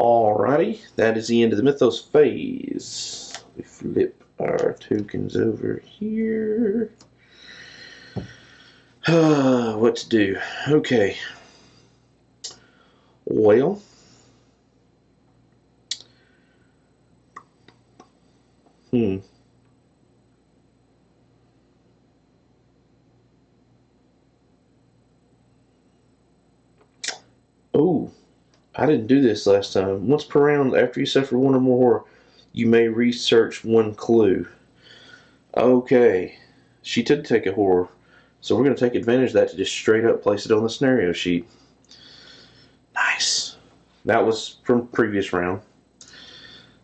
Alrighty, that is the end of the Mythos phase. We flip our tokens over here. What to do? Okay. Well, Oh, I didn't do this last time. Once per round, after you suffer one or more horror, you may research one clue. Okay. She did take a horror. So we're going to take advantage of that to just straight up place it on the scenario sheet. Nice. That was from previous round.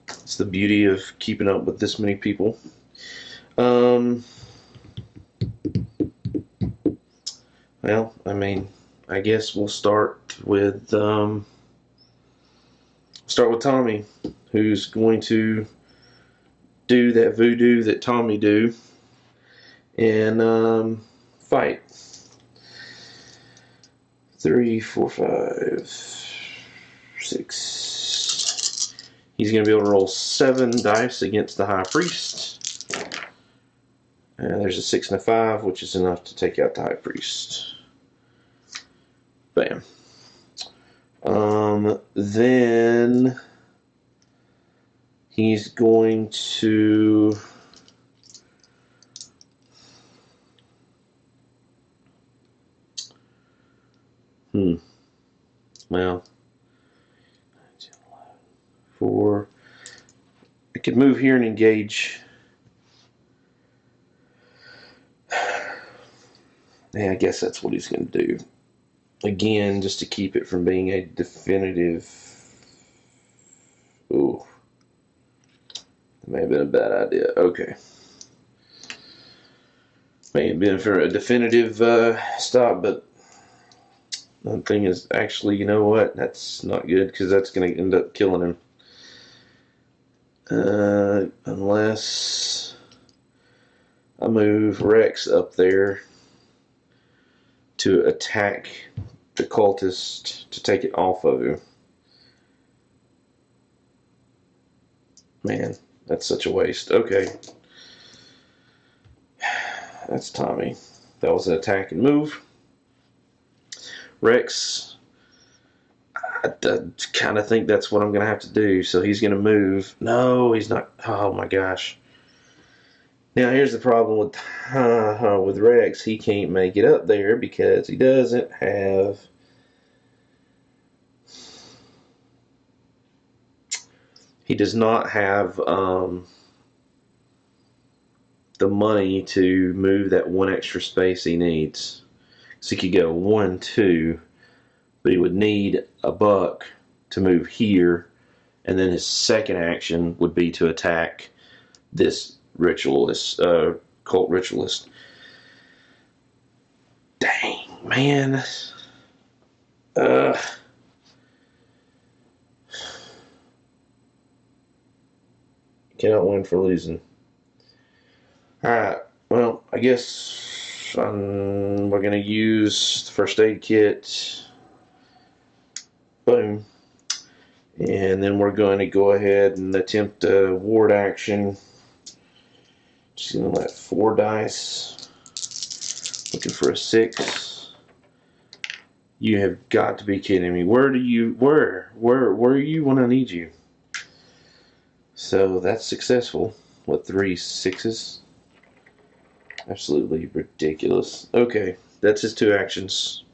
It's the beauty of keeping up with this many people. Well, I mean, I guess we'll start with Tommy, who's going to do that voodoo that Tommy do and fight. 3, 4, 5, 6. He's going to be able to roll 7 dice against the High Priest. And there's a 6 and a 5, which is enough to take out the High Priest. Bam. Then he's going to well, 4. I could move here and engage. Yeah, I guess that's what he's going to do. Again, just to keep it from being a definitive. Ooh. That may have been a bad idea. Okay. May have been for a definitive stop, but the thing is, actually, you know what? That's not good because that's going to end up killing him. Unless I move Rex up there to attack the cultist to take it off of him. Man, that's such a waste. Okay. That's Tommy. That was an attack and move. Rex, I kind of think that's what I'm going to have to do. So he's going to move. No, he's not. Oh my gosh. Now here's the problem with Rex. He can't make it up there because he doesn't have he does not have the money to move that one extra space he needs. So he could go 1, 2, but he would need a buck to move here, and then his second action would be to attack this ritualist, cult ritualist. Dang, man. Cannot win for losing. Alright, well, I guess we're going to use the first aid kit. Boom. And then we're going to go ahead and attempt a ward action. Just going to let 4 dice. Looking for a 6. You have got to be kidding me. Where are you when I need you? So that's successful. What, 3 6s? Absolutely ridiculous. Okay, that's his 2 actions.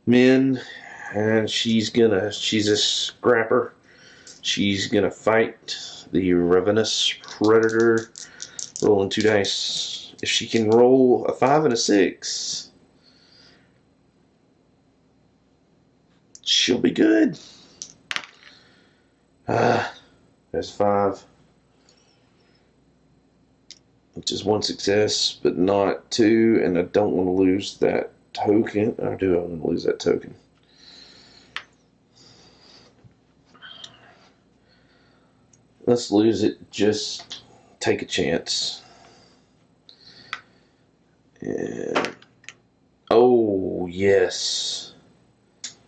Men, and she's a scrapper. She's gonna fight the ravenous predator. Rolling 2 dice. If she can roll a 5 and a 6, she'll be good. There's 5. Which is 1 success, but not 2, and I don't want to lose that token. Or do I want to lose that token? Let's lose it. Just take a chance. And oh, yes.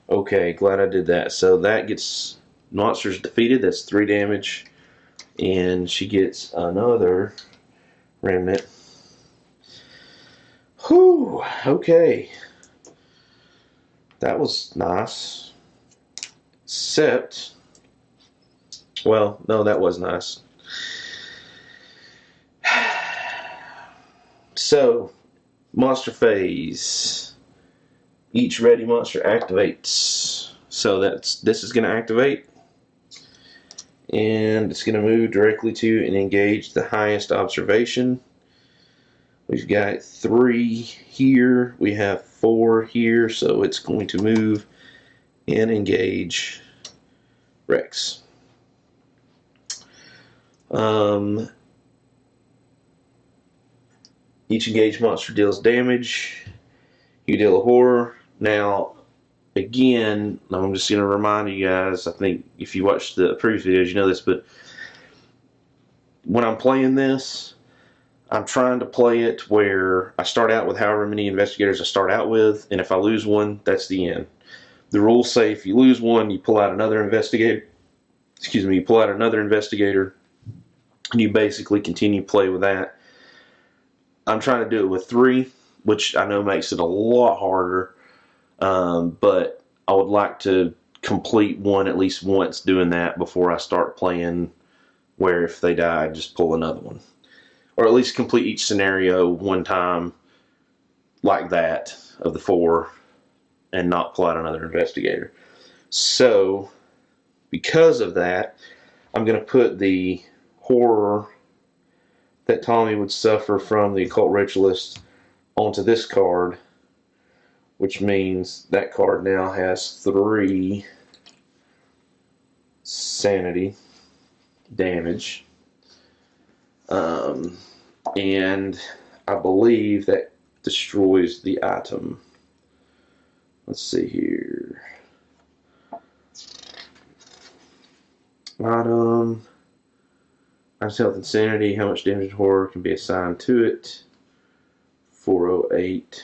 Okay, glad I did that. So that gets monster's defeated. That's 3 damage. And she gets another remnant. Whew, okay. That was nice. Except, well, no, that was nice. So, monster phase. Each ready monster activates. So this is going to activate. And it's going to move directly to and engage the highest observation. We've got 3 here. We have 4 here. So it's going to move and engage Rex. Each engaged monster deals damage. You deal a horror. Now, again, I'm just going to remind you guys, I think if you watched the previous videos, you know this, but when I'm playing this, I'm trying to play it where I start out with however many investigators I start out with, and if I lose one, that's the end. The rules say if you lose one, you pull out another investigator. Excuse me, you pull out another investigator, and you basically continue to play with that. I'm trying to do it with 3, which I know makes it a lot harder, but I would like to complete one at least once doing that before I start playing, where if they die, I just pull another one. Or at least complete each scenario one time like that of the 4 and not pull out another investigator. So, because of that, I'm going to put the horror that Tommy would suffer from the occult ritualist onto this card, which means that card now has 3 sanity damage. And I believe that destroys the item. Let's see here. Item. Health and sanity. How much damage and horror can be assigned to it? 408.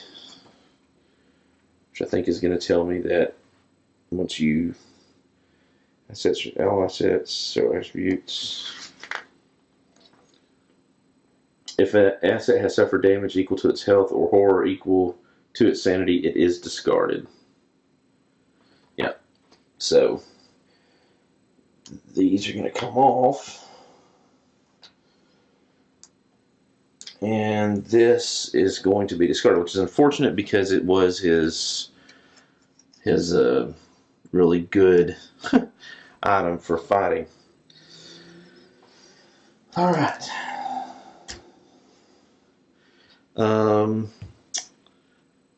Which I think is going to tell me that once you assets, all assets, so attributes. If an asset has suffered damage equal to its health or horror equal to its sanity, it is discarded. Yeah. So these are going to come off. And this is going to be discarded, which is unfortunate because it was his really good item for fighting. All right.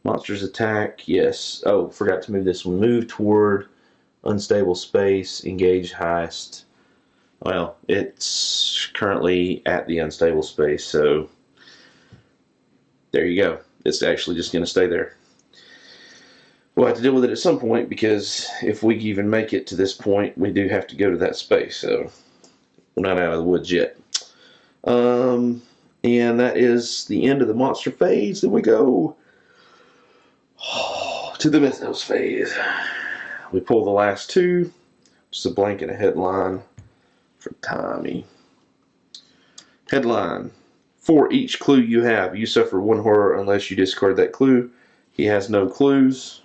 Monsters attack. Yes. Oh, forgot to move this one. Move toward unstable space. Engage highest. Well, it's currently at the unstable space, so there you go. It's actually just going to stay there. We'll have to deal with it at some point, because if we even make it to this point, we do have to go to that space, so we're not out of the woods yet. And that is the end of the monster phase. Then we go to the mythos phase. We pull the last 2. Just a blank and a headline for Tommy. Headline. For each clue you have, you suffer 1 horror unless you discard that clue. He has no clues.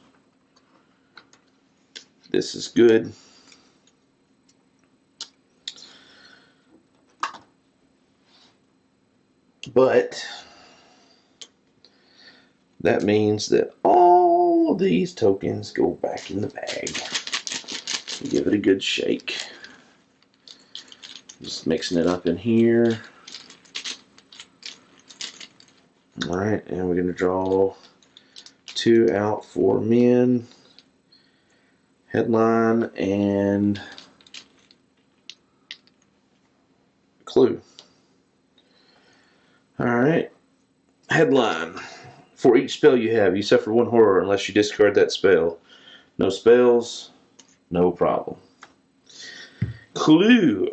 This is good. But that means that all these tokens go back in the bag. Give it a good shake. Just mixing it up in here. Alright, and we're going to draw 2 out for men. Headline and clue. Alright. Headline. For each spell you have, you suffer 1 horror unless you discard that spell. No spells, no problem. Clue.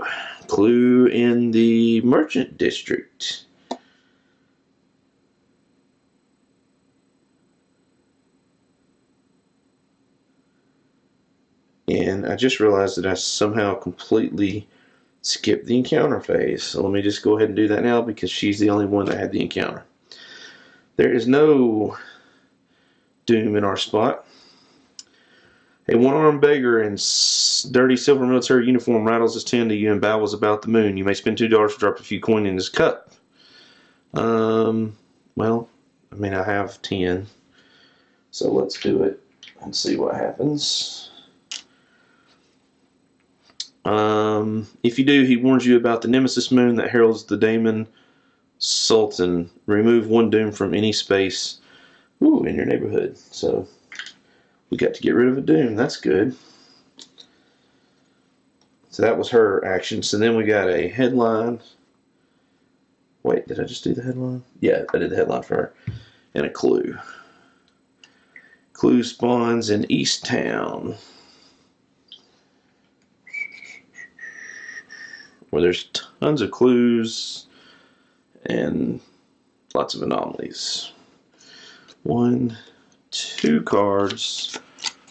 Clue in the merchant district. And I just realized that I somehow completely skipped the encounter phase. So let me just go ahead and do that now because she's the only one that had the encounter. There is no Doom in our spot. A one-armed beggar in dirty silver military uniform rattles his tin to you and babbles about the moon. You may spend $2 to drop a few coin in his cup. Well, I mean, I have 10. So let's do it and see what happens. If you do, he warns you about the Nemesis moon that heralds the Daemon Sultan. Remove 1 Doom from any space in your neighborhood. So we got to get rid of a Doom. That's good. So that was her action. So then we got a headline. Wait, did I just do the headline? Yeah, I did the headline for her. And a clue. Clue spawns in East Town, where there's tons of clues and lots of anomalies. 1, 2 cards.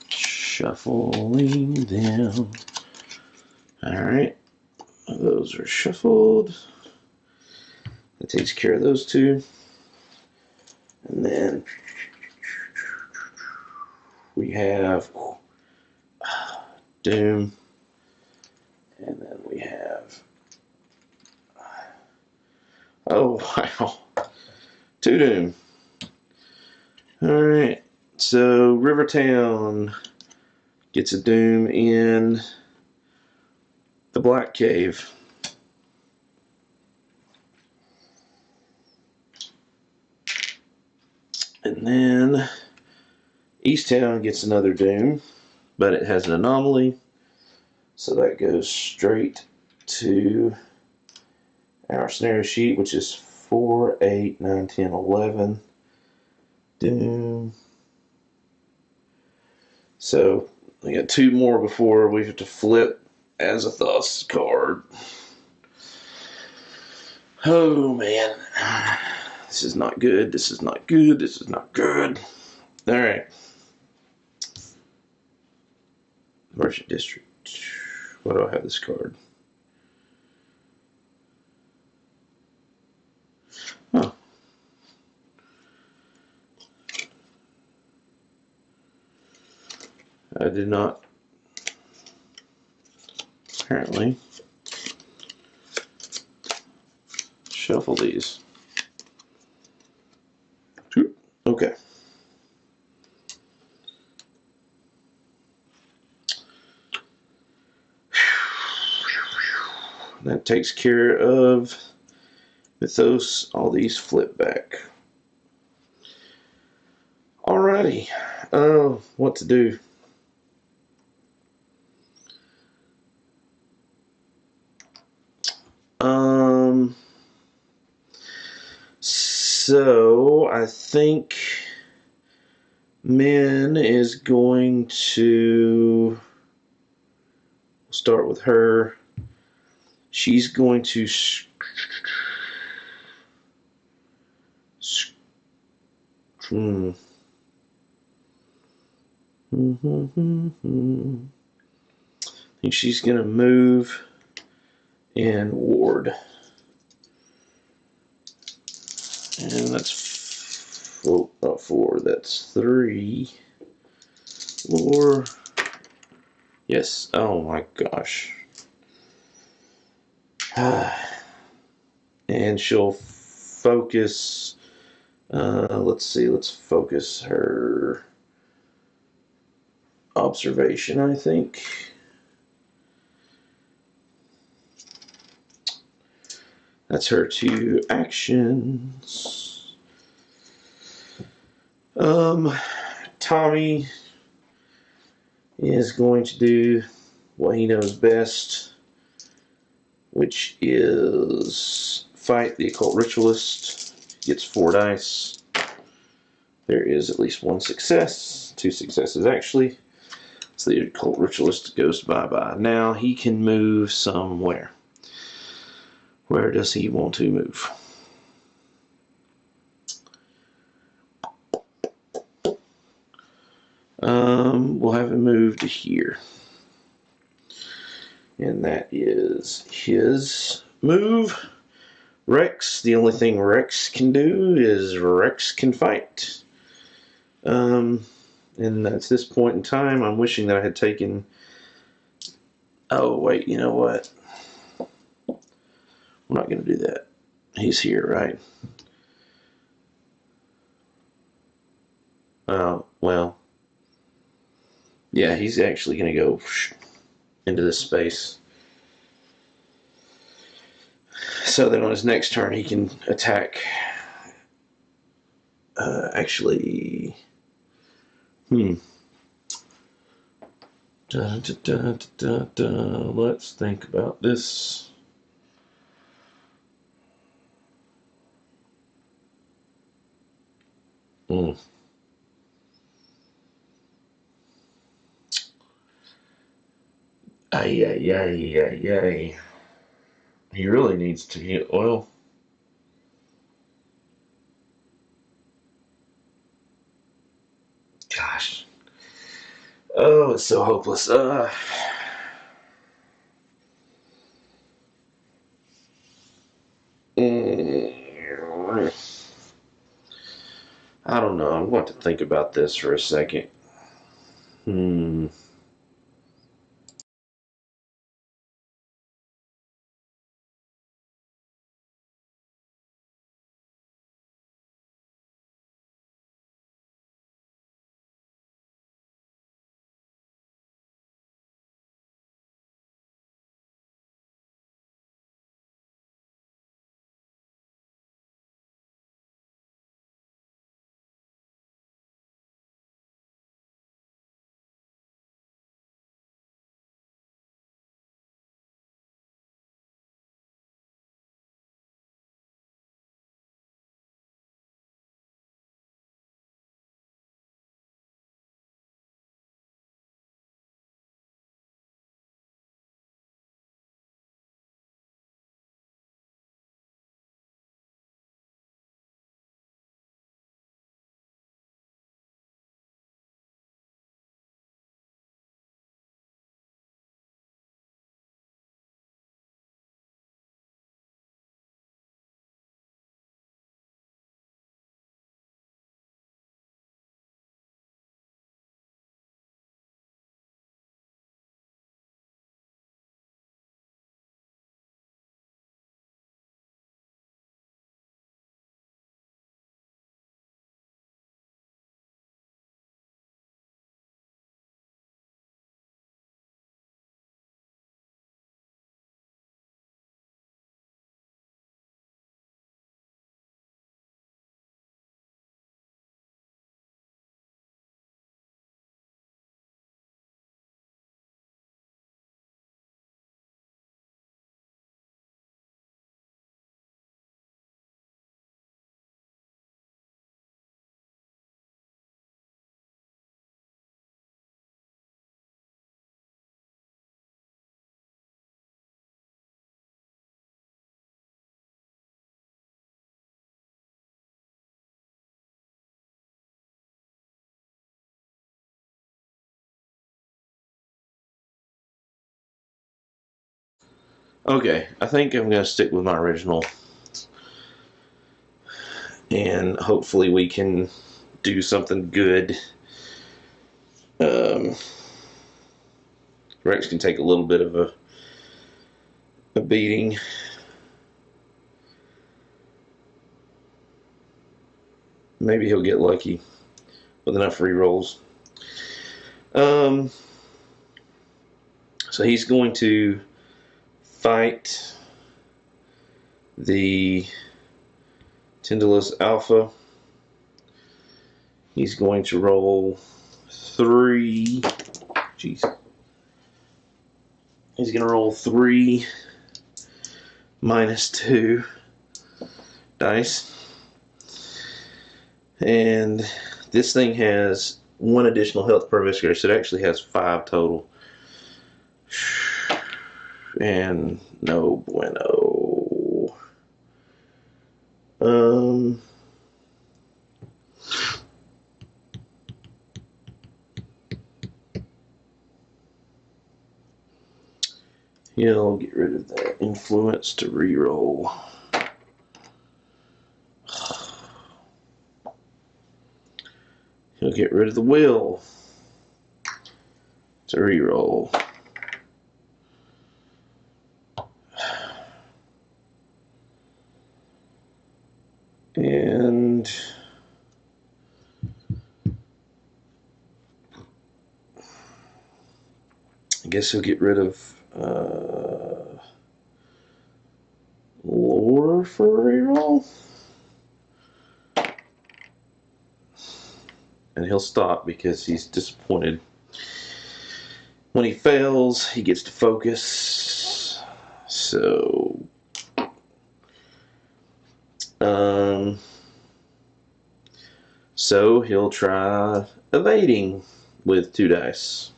Shuffling them. Alright. Those are shuffled. That takes care of those 2. And then we have Doom. And then we have... Oh, wow. 2 Doom. Alright. So, Rivertown gets a Doom in the Black Cave. And then Easttown gets another Doom, but it has an anomaly. So that goes straight to our scenario sheet, which is 4, 8, 9, 10, 11. Doom. So we got 2 more before we have to flip Azathoth's card. Oh man. This is not good. This is not good. This is not good. Alright. Merchant District. Why do I have this card? Oh. I did not apparently shuffle these. Okay. That takes care of Mythos. All these flip back. Alrighty. What to do? So I think Min is going to start with her. She's going to I think she's going to move and ward. And that's not 4, that's 3. 4. Yes, oh my gosh. And she'll focus, let's see, let's focus her observation, I think. That's her 2 actions. Tommy is going to do what he knows best, which is fight the occult ritualist. Gets 4 dice. There is at least 1 success, 2 successes actually. So the occult ritualist goes bye-bye. Now he can move somewhere. Where does he want to move? We'll have him move to here. And that is his move. Rex, the only thing Rex can do is Rex can fight. And at this point in time, I'm wishing that I had taken... Oh, wait, you know what? I'm not going to do that. He's here, right? Oh, well. Yeah, he's actually going to go into this space. So then on his next turn, he can attack. Actually... Let's think about this. Ay, ay, ay, ay, ay. He really needs to get oil. Gosh. Oh, it's so hopeless. I don't know. I'm going to think about this for a second. Okay, I think I'm going to stick with my original. And hopefully we can do something good. Rex can take a little bit of a beating. Maybe he'll get lucky with enough rerolls. So he's going to fight the Tendulous Alpha. He's going to roll 3. Jeez. He's going to roll 3 minus 2 dice. And this thing has 1 additional health per investigator, so it actually has 5 total. And no bueno. He'll get rid of that influence to reroll. He'll get rid of the will to reroll. And I guess he'll get rid of lore for reroll. And he'll stop because he's disappointed. When he fails, he gets to focus. So he'll try evading with 2 dice.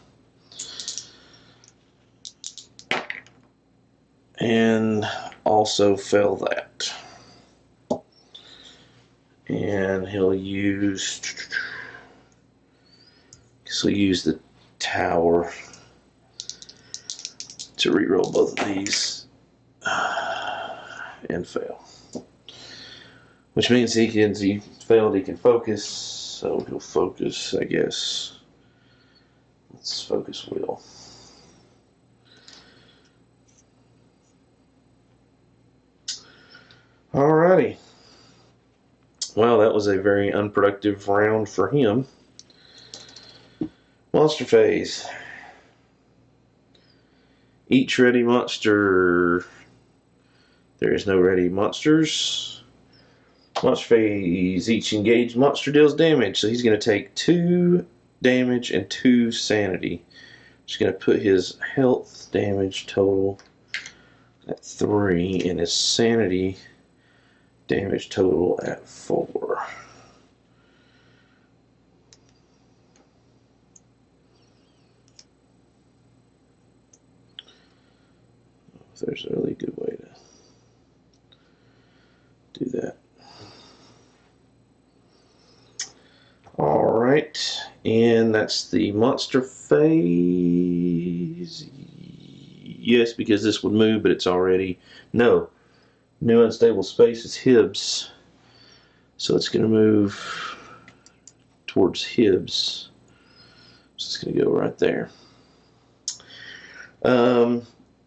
And also fail that. And he'll use the tower to reroll both of these and fail. Which means he failed, he can focus, so he'll focus, I guess. Let's focus will. Alrighty. Well, that was a very unproductive round for him. Monster phase. Each ready monster. There is no ready monsters. Monster phase. Each engaged monster deals damage. So he's going to take 2 damage and 2 sanity. Just going to put his health damage total at 3 and his sanity damage total at 4. If there's a really good way to do that. Alright, and that's the monster phase. Yes, because this would move, but it's already... No. New unstable space is Hibbs. So it's going to move towards Hibbs. So it's going to go right there.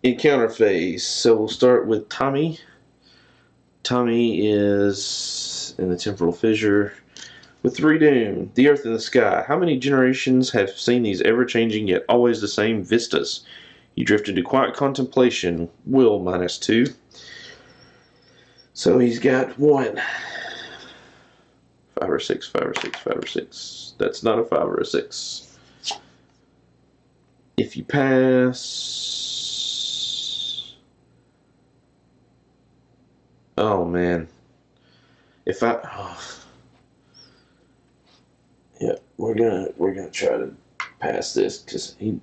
Encounter phase. So we'll start with Tommy. Tommy is in the temporal fissure with 3 doom. The earth and the sky. How many generations have seen these ever-changing yet always the same vistas? You drift into quiet contemplation. Will -2. So he's got 1. 5 or 6, 5 or 6, 5 or 6. That's not a 5 or a 6. If you pass... Oh man. If I... Oh. Yeah, we're gonna try to pass this because he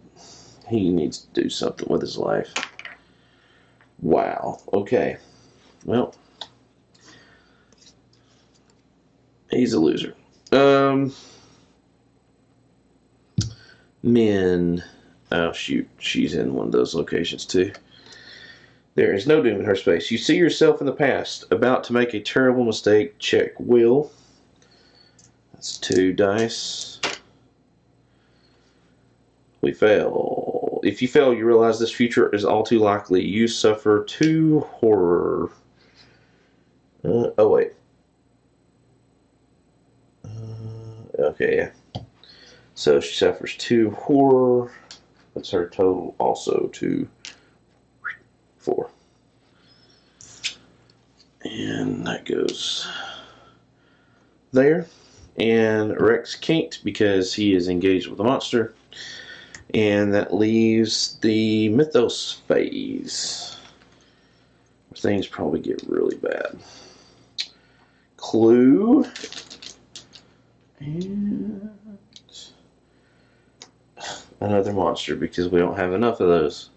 needs to do something with his life. Wow. Okay. Well, he's a loser. Min. Oh shoot, she's in one of those locations too. There is no doom in her space. You see yourself in the past, about to make a terrible mistake. Check will. That's 2 dice. We fail. If you fail, you realize this future is all too likely. You suffer 2 horror. Oh wait. Okay, yeah. So she suffers 2 horror. That's her total. Also 2, 4. And that goes there. And Rex can't because he is engaged with a monster. And that leaves the Mythos phase, where things probably get really bad. Clue. And another monster because we don't have enough of those.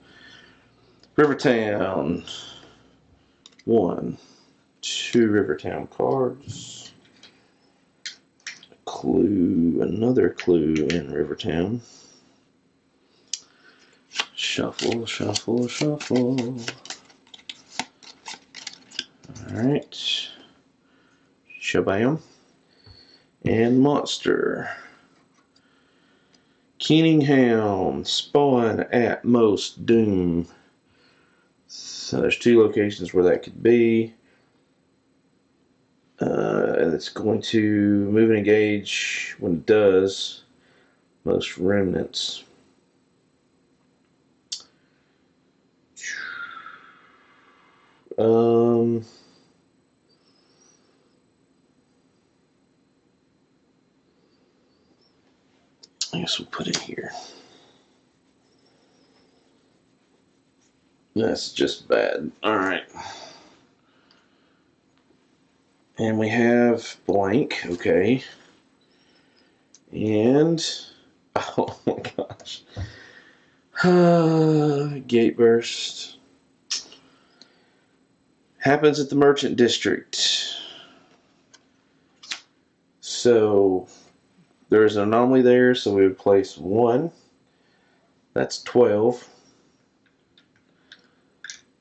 Rivertown. 1, 2 Rivertown cards. A clue, another clue in Rivertown. Shuffle, shuffle, shuffle. Alright. Shabam. And monster. Kenningham. Spawn at most doom. So there's 2 locations where that could be. It's going to move and engage when it does. Most remnants. I guess we'll put it here. That's just bad. Alright. And we have blank. Okay. And oh my gosh. Gate burst. Happens at the merchant district. So there's an anomaly there, so we would place 1. That's 12.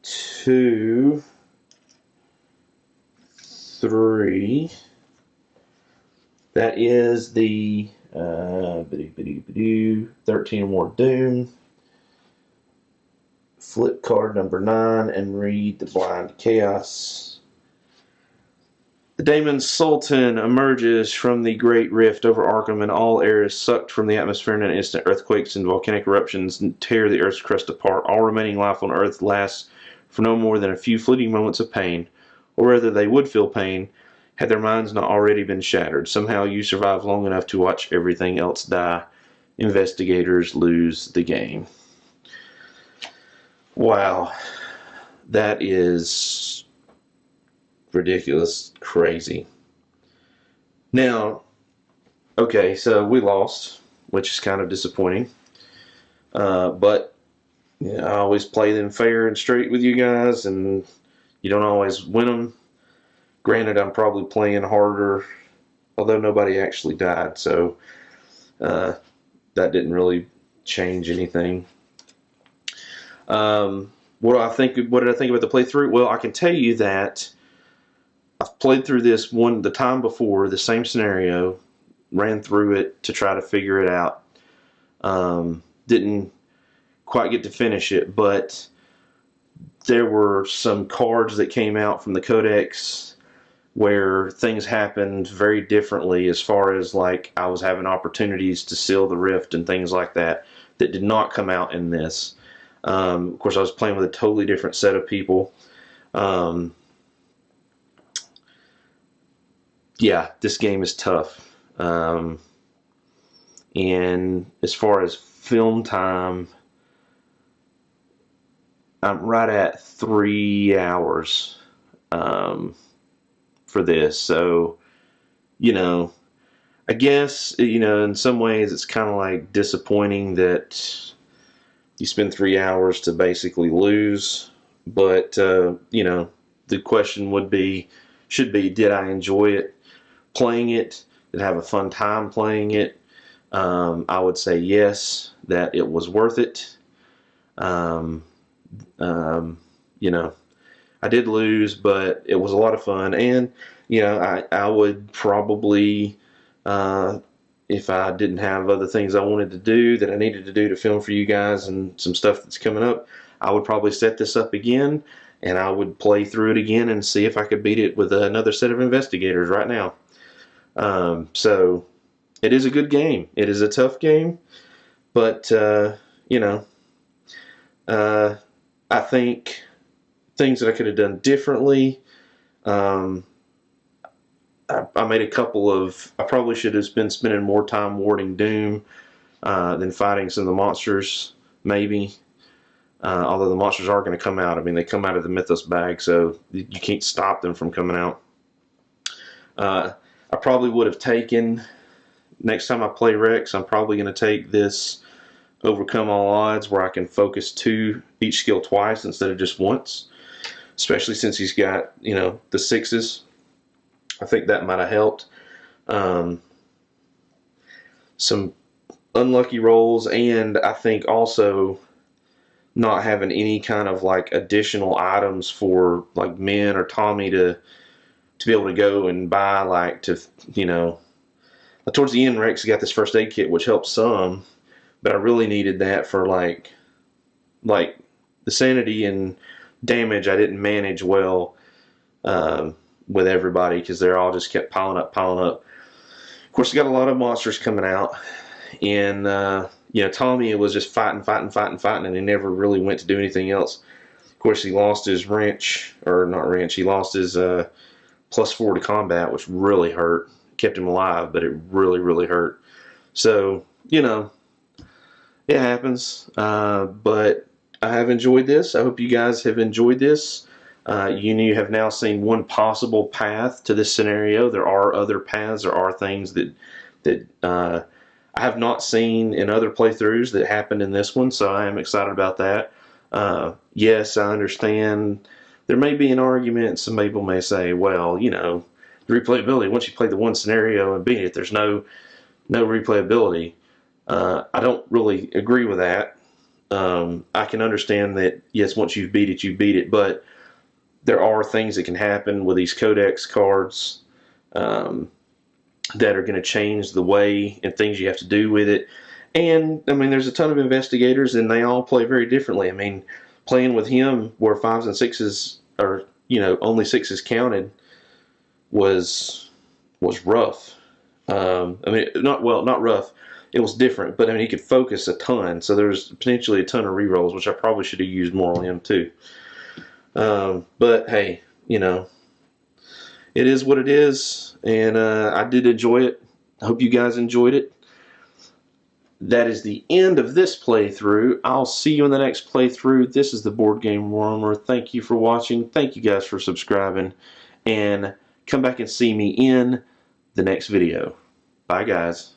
2, 3. That is the 13 or more doom. Flip card number 9 and read the blind chaos. The Daemon Sultan emerges from the Great Rift over Arkham, and all air is sucked from the atmosphere in an instant. Earthquakes and volcanic eruptions tear the Earth's crust apart. All remaining life on Earth lasts for no more than a few fleeting moments of pain, or rather they would feel pain had their minds not already been shattered. Somehow you survive long enough to watch everything else die. Investigators lose the game. Wow, that is ridiculous, crazy. Now, okay, so we lost, which is kind of disappointing. But you know, I always play them fair and straight with you guys, and you don't always win them. Granted, I'm probably playing harder, although nobody actually died, so that didn't really change anything. What did I think about the playthrough? Well, I can tell you that I've played through this one the time before, the same scenario, ran through it to try to figure it out. Didn't quite get to finish it, but there were some cards that came out from the codex where things happened very differently, as far as like I was having opportunities to seal the rift and things like that did not come out in this. Of course, I was playing with a totally different set of people. Yeah, this game is tough. And as far as film time, I'm right at 3 hours for this. So, you know, I guess, you know, in some ways it's kind of like disappointing that you spend 3 hours to basically lose. But, you know, the question should be, did I enjoy it playing it? Did I have a fun time playing it? I would say yes, that it was worth it. You know, I did lose, but it was a lot of fun. And, you know, I would probably, if I didn't have other things I wanted to do that I needed to do to film for you guys and some stuff that's coming up, I would probably set this up again and I would play through it again and see if I could beat it with another set of investigators right now. So it is a good game. It is a tough game, but, you know, I think things that I could have done differently. I made a couple of, I probably should have been spending more time warding Doom than fighting some of the monsters, maybe. Although the monsters are going to come out. I mean, they come out of the Mythos bag, so you can't stop them from coming out. I probably would have taken, next time I play Rex, I'm probably going to take this Overcome All Odds, where I can focus each skill twice instead of just once. Especially since he's got, you know, the 6s. I think that might have helped. Some unlucky rolls, and I think also not having any kind of like additional items for like Min or Tommy to be able to go and buy, like, to, you know, towards the end Rex got this first aid kit, which helped some, but I really needed that for like the sanity and damage I didn't manage well with everybody, because they're all just kept piling up. Of course, we got a lot of monsters coming out, and you know, Tommy was just fighting, and he never really went to do anything else. Of course, he lost his wrench, or not wrench, he lost his +4 to combat, which really hurt. Kept him alive, but it really hurt. So, you know, it happens. But I have enjoyed this. I hope you guys have enjoyed this. You have now seen one possible path to this scenario. There are other paths. There are things that I have not seen in other playthroughs that happened in this one, so I am excited about that. Yes, I understand there may be an argument. Some people may say, well, you know, the replayability, once you play the one scenario and beat it, there's no replayability. I don't really agree with that. I can understand that, yes, once you've beat it, but there are things that can happen with these codex cards that are going to change the way and things you have to do with it. And, I mean, there's a ton of investigators, and they all play very differently. I mean, playing with him where 5s and 6s are, you know, only 6s counted was rough. I mean, not rough. It was different, but I mean, he could focus a ton, so there's potentially a ton of rerolls, which I probably should have used more on him too. But hey, you know, it is what it is, and I did enjoy it. I hope you guys enjoyed it. That is the end of this playthrough. I'll see you in the next playthrough. This is the Board Game Roamer. Thank you for watching. Thank you guys for subscribing, and come back and see me in the next video. Bye, guys.